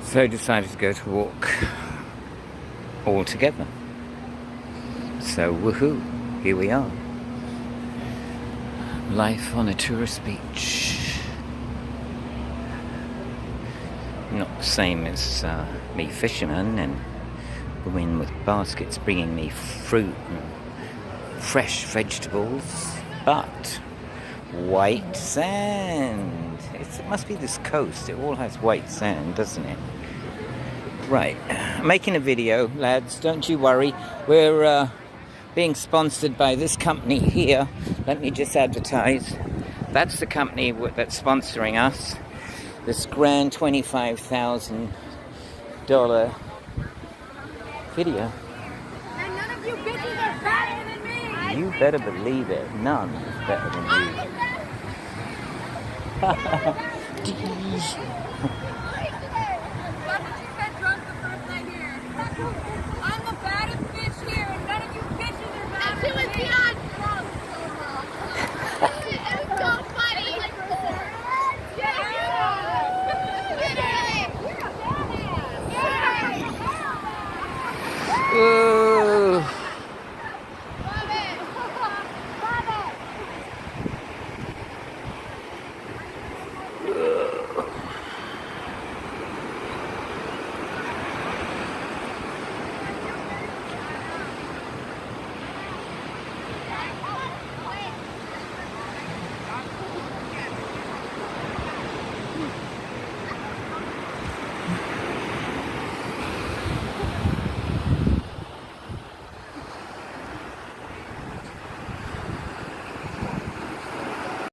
So decided to go to walk all together. So woohoo, here we are. Life on a tourist beach. Not the same as me fisherman and going with baskets bringing me fruit and fresh vegetables, but white sand. It must be this coast. It all has white sand, doesn't it? Right, I'm making a video, lads, don't you worry. We're being sponsored by this company here. Let me just advertise. That's the company that's sponsoring us. This grand $25,000 video. And none of you bitches are better than me. You better believe it. None is better than you.